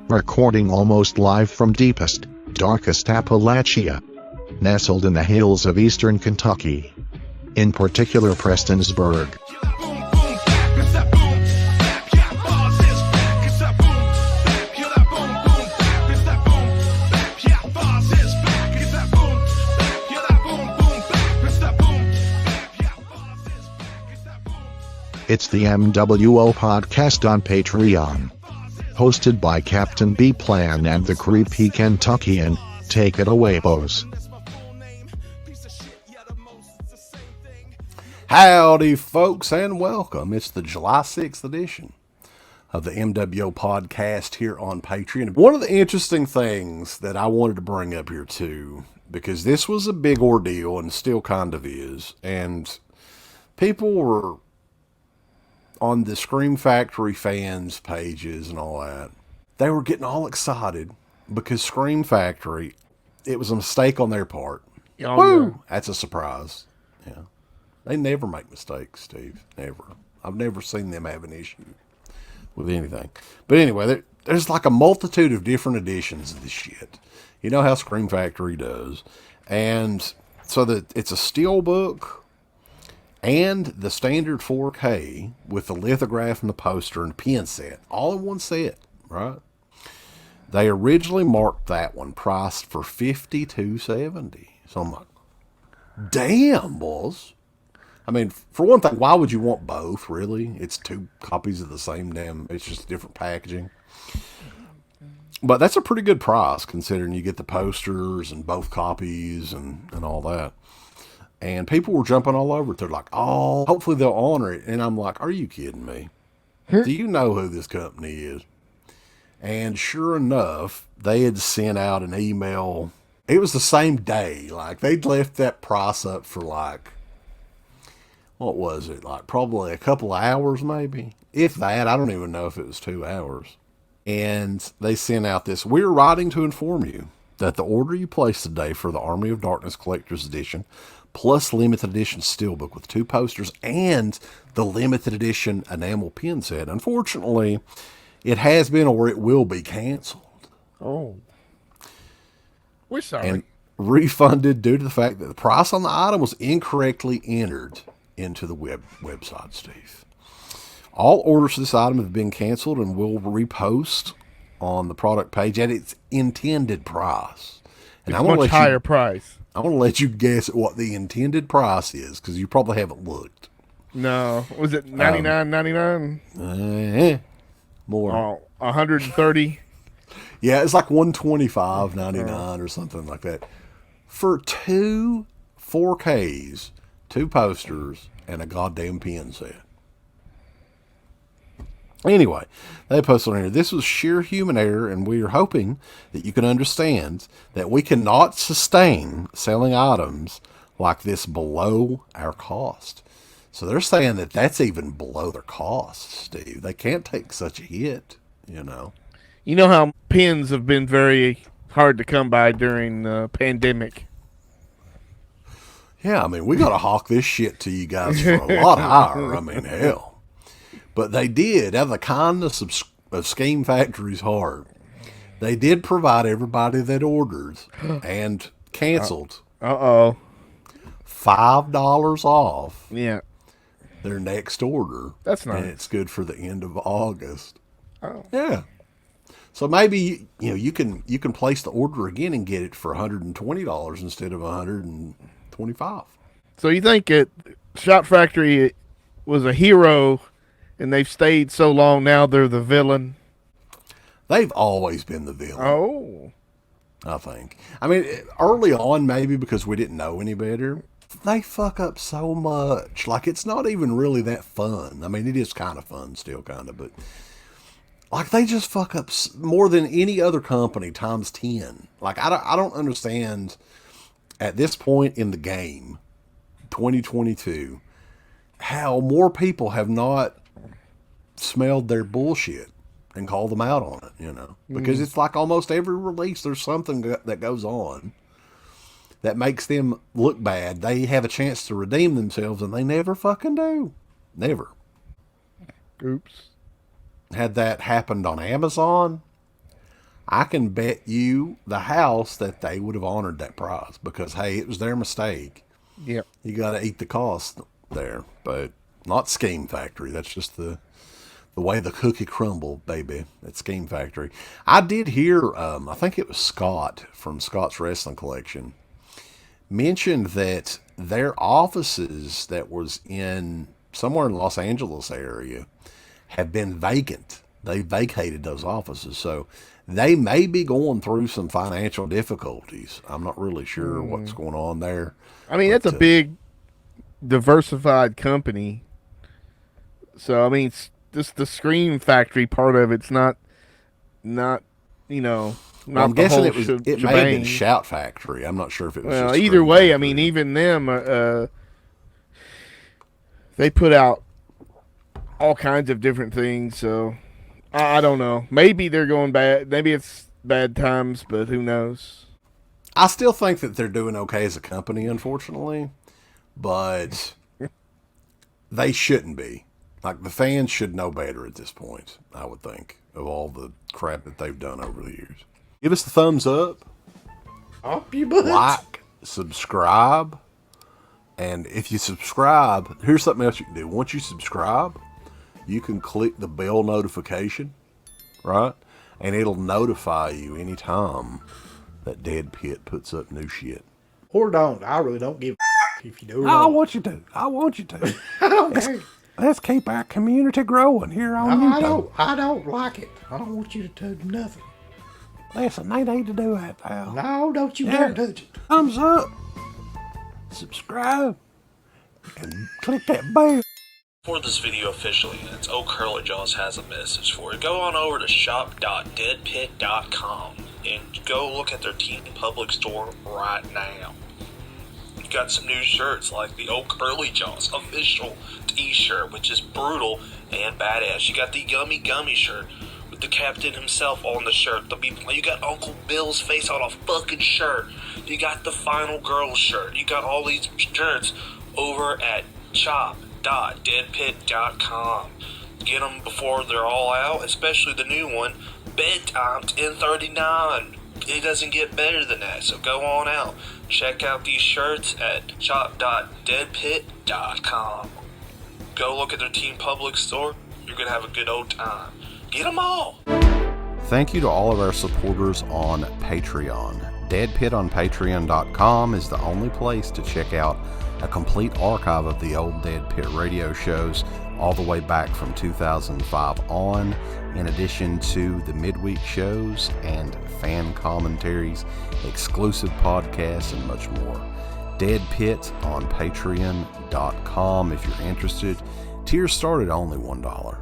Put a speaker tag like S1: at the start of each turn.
S1: recording almost live from deepest, darkest Appalachia, nestled in the hills of eastern Kentucky, in particular Prestonsburg. It's the mWo podcast on Patreon. Hosted by Captain B Plan and the Creepy Kentuckian. Take it away, boss.
S2: Howdy, folks, and welcome. It's the July 6th edition of the mWo podcast here on Patreon. One of the interesting things that I wanted to bring up here, too, because this was a big ordeal and still kind of is, and people were on the Scream Factory fans pages and all that, they were getting all excited because Scream Factory, it was a mistake on their part.
S3: Oh,
S2: Woo!
S3: yeah.
S2: That's a surprise. Yeah. They never make mistakes, Steve. Never. I've never seen them have an issue with anything. But anyway, there's like a multitude of different editions of this shit. You know how Scream Factory does. And so that it's a steelbook and the standard 4K with the lithograph and the poster and pin set, all in one set, right? They originally marked that one priced for $52.70. So I'm like, damn, boss. I mean, for one thing, why would you want both, really? It's two copies of the same damn, it's just different packaging. But that's a pretty good price considering you get the posters and both copies and all that. And people were jumping all over it. They're like, oh, hopefully they'll honor it. And I'm like, are you kidding me? Do you know who this company is? And sure enough, they had sent out an email. It was the same day. Like, they'd left that price up for like, what was it? Like probably a couple of hours maybe. If that, I don't even know if it was 2 hours. And they sent out this, we're writing to inform you that the order you placed today for the Army of Darkness Collector's Edition plus limited edition steelbook with 2 posters and the limited edition enamel pin set. Unfortunately, it has been or it will be canceled.
S3: Oh. We're sorry.
S2: And refunded due to the fact that the price on the item was incorrectly entered into the website, Steve. All orders for this item have been canceled and will repost on the product page at its intended price. And
S3: it's much higher price.
S2: I want to let you guess at what the intended price is, because you probably haven't looked.
S3: No. Was it $99.99?
S2: More.
S3: Oh, $130.
S2: Yeah, it's like $125.99 or something like that. For 2 4Ks, 2 posters, and a goddamn pin set. Anyway, they posted on here, this was sheer human error, and we are hoping that you can understand that we cannot sustain selling items like this below our cost. So they're saying that that's even below their cost, Steve. They can't take such a hit, you know.
S3: You know how pins have been very hard to come by during the pandemic.
S2: Yeah, I mean, we got to hawk this shit to you guys for a lot higher. I mean, hell. But they did, out of the kindness of Scheme Factory's heart, they did provide everybody that ordered and canceled
S3: $5
S2: off
S3: Yeah.
S2: their next order.
S3: That's nice.
S2: And it's good for the end of August.
S3: Oh.
S2: Yeah. So maybe you can place the order again and get it for $120 instead of $125.
S3: So you think Shot Factory was a hero and they've stayed so long, now they're the villain?
S2: They've always been the villain.
S3: Oh.
S2: I think. I mean, early on, maybe because we didn't know any better, they fuck up so much. Like, it's not even really that fun. I mean, it is kind of fun still, kind of, but like, they just fuck up more than any other company times 10. Like, I don't understand at this point in the game, 2022, how more people have not smelled their bullshit and called them out on it, you know, because it's like almost every release, there's something that goes on that makes them look bad. They have a chance to redeem themselves and they never fucking do. Never.
S3: Oops.
S2: Had that happened on Amazon, I can bet you the house that they would have honored that prize because, hey, it was their mistake.
S3: Yep.
S2: You got to eat the cost there, but not Scheme Factory. That's just the way the cookie crumbled, baby. At Scheme Factory. I did hear, I think it was Scott from Scott's Wrestling Collection mentioned that their offices that was in somewhere in Los Angeles area have been vacant. They vacated those offices, so they may be going through some financial difficulties. I'm not really sure what's going on there.
S3: I mean, that's a big diversified company. So I mean, just the Scream Factory part of it's not you know.
S2: Well, I'm guessing it may have been Shout Factory. I'm not sure if it was.
S3: Well, either way, I mean, even them, they put out all kinds of different things. So I don't know. Maybe they're going bad. Maybe it's bad times, but who knows?
S2: I still think that they're doing okay as a company, unfortunately, but they shouldn't be. Like, the fans should know better at this point, I would think, of all the crap that they've done over the years. Give us the thumbs up.
S4: Up your butt.
S2: Like, subscribe. And if you subscribe, here's something else you can do. Once you subscribe, you can click the bell notification, right? And it'll notify you anytime that Dead Pit puts up new shit.
S4: Or don't. I really don't give a if you do.
S2: I want you to. I want you to.
S4: I don't care.
S2: Let's keep our community growing here on YouTube.
S4: I don't like it. I don't want you to do nothing.
S2: Listen, they need to do that, pal.
S4: No, don't you dare touch it.
S2: Thumbs up, subscribe, and click that bell.
S5: For this video officially, it's Curly Jaws has a message for you. Go on over to shop.deadpit.com and go look at their Team Public store right now. You got some new shirts like the Curly Jaws official t-shirt, which is brutal and badass. You got the Yummy Gummy shirt with the captain himself on the shirt. You got Uncle Bill's face on a fucking shirt. You got the Final Girl shirt. You got all these shirts over at shop.deadpit.com. Get them before they're all out, especially the new one, Bedtime 1039. It doesn't get better than that, so go on out. Check out these shirts at shop.deadpit.com. Go look at their Team Public store. You're going to have a good old time. Get them all!
S2: Thank you to all of our supporters on Patreon. Dead Pit on Patreon.com is the only place to check out a complete archive of the old Dead Pit radio shows all the way back from 2005 on, in addition to the midweek shows and fan commentaries, exclusive podcasts, and much more. Dead Pit on Patreon.com if you're interested. Tiers start at only $1.